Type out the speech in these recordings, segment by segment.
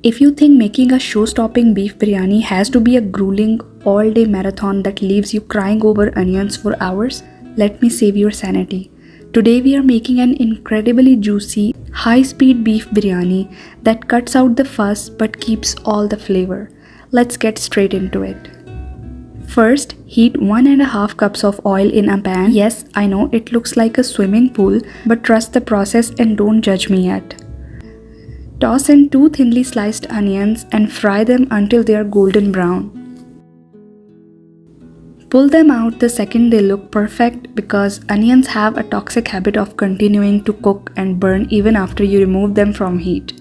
If you think making a show-stopping beef biryani has to be a grueling all-day marathon that leaves you crying over onions for hours, let me save your sanity. Today we are making an incredibly juicy, high-speed beef biryani that cuts out the fuss but keeps all the flavor. Let's get straight into it. First, heat 1.5 cups of oil in a pan. Yes, I know it looks like a swimming pool, but trust the process and don't judge me yet. Toss in 2 thinly sliced onions and fry them until they are golden brown. Pull them out the second they look perfect because onions have a toxic habit of continuing to cook and burn even after you remove them from heat.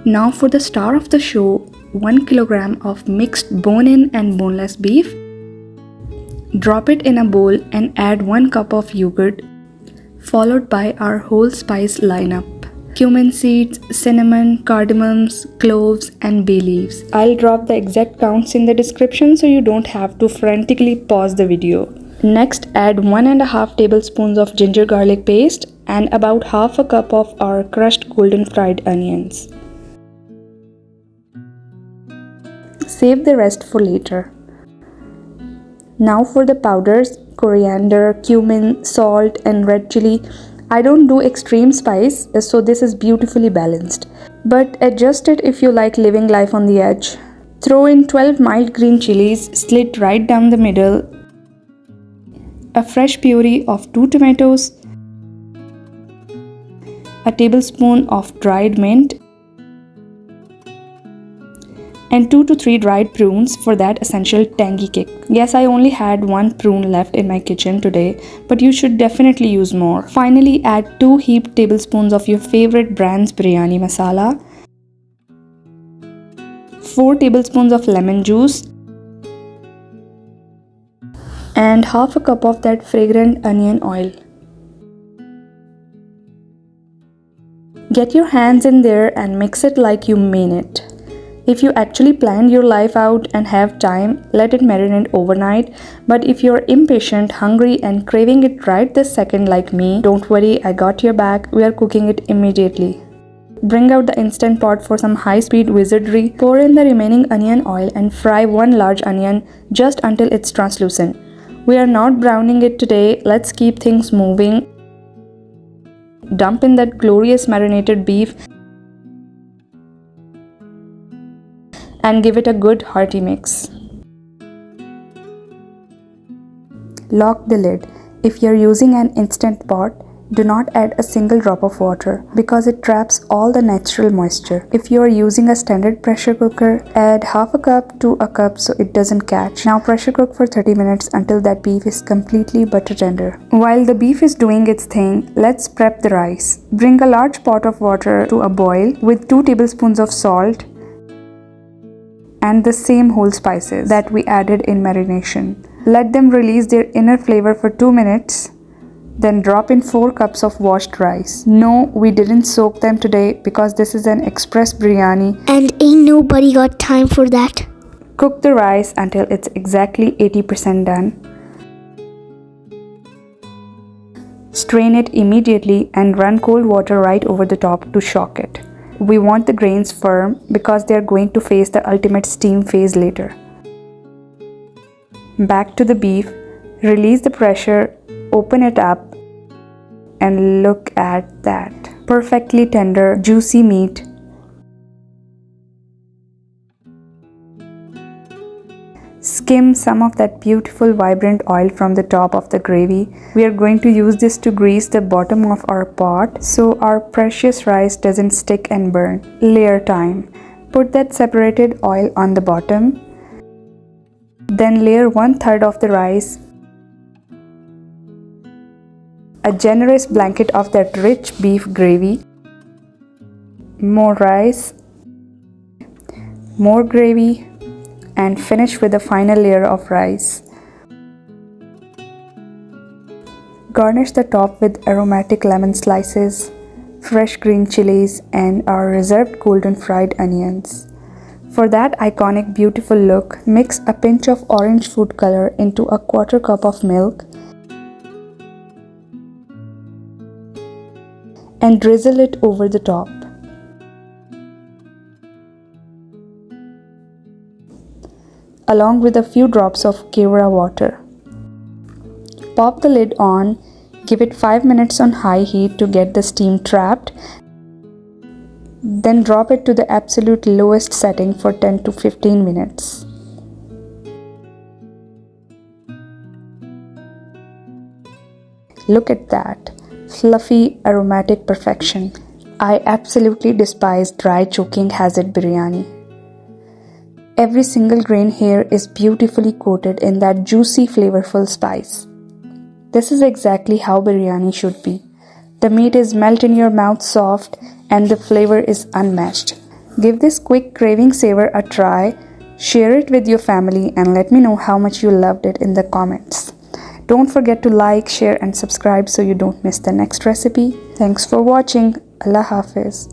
Now for the star of the show, 1 kilogram of mixed bone-in and boneless beef. Drop it in a bowl and add 1 cup of yogurt, followed by our whole spice lineup: cumin seeds, cinnamon, cardamoms, cloves, and bay leaves. I'll drop the exact counts in the description so you don't have to frantically pause the video. Next, add 1.5 tablespoons of ginger garlic paste and about half a cup of our crushed golden fried onions. Save the rest for later. Now for the powders: coriander, cumin, salt, and red chili. I don't do extreme spice, so this is beautifully balanced. But adjust it if you like living life on the edge. Throw in 12 mild green chilies, slit right down the middle, a fresh puree of 2 tomatoes, a tablespoon of dried mint, and 2 to 3 dried prunes for that essential tangy kick. Yes, I only had 1 prune left in my kitchen today, but you should definitely use more. Finally, add 2 heaped tablespoons of your favorite brand's biryani masala, 4 tablespoons of lemon juice, and half a cup of that fragrant onion oil. Get your hands in there and mix it like you mean it. If you actually planned your life out and have time, let it marinate overnight. But if you're impatient, hungry, and craving it right this second like me, don't worry, I got your back. We are cooking it immediately. Bring out the Instant Pot for some high-speed wizardry. Pour in the remaining onion oil and fry 1 large onion just until it's translucent. We are not browning it today. Let's keep things moving. Dump in that glorious marinated beef and give it a good hearty mix. Lock the lid. If you're using an instant pot, do not add a single drop of water because it traps all the natural moisture. If you are using a standard pressure cooker, add half a cup to a cup so it doesn't catch. Now pressure cook for 30 minutes until that beef is completely butter tender. While the beef is doing its thing, let's prep the rice. Bring a large pot of water to a boil with 2 tablespoons of salt and the same whole spices that we added in marination. Let them release their inner flavor for 2 minutes. Then drop in 4 cups of washed rice. No, we didn't soak them today because this is an express biryani and ain't nobody got time for that. Cook the rice until it's exactly 80% done. Strain it immediately and run cold water right over the top to shock it. We want the grains firm because they are going to face the ultimate steam phase later. Back to the beef, release the pressure, open it up, and look at that. Perfectly tender, juicy meat. Skim some of that beautiful vibrant oil from the top of the gravy. We are going to use this to grease the bottom of our pot so our precious rice doesn't stick and burn. Layer time. Put that separated oil on the bottom. Then layer 1/3 of the rice. A generous blanket of that rich beef gravy. More rice. More gravy. And finish with a final layer of rice. Garnish the top with aromatic lemon slices, fresh green chilies, and our reserved golden fried onions. For that iconic beautiful look, mix a pinch of orange food color into a 1/4 cup of milk and drizzle it over the top. Along with a few drops of kewra water. Pop the lid on, give it 5 minutes on high heat to get the steam trapped. Then drop it to the absolute lowest setting for 10 to 15 minutes. Look at that, fluffy, aromatic perfection. I absolutely despise dry choking hazard biryani. Every single grain here is beautifully coated in that juicy, flavorful spice. This is exactly how biryani should be. The meat is melt in your mouth soft and the flavor is unmatched. Give this quick craving saver a try, share it with your family and let me know how much you loved it in the comments. Don't forget to like, share and subscribe so you don't miss the next recipe. Thanks for watching. Allah Hafiz.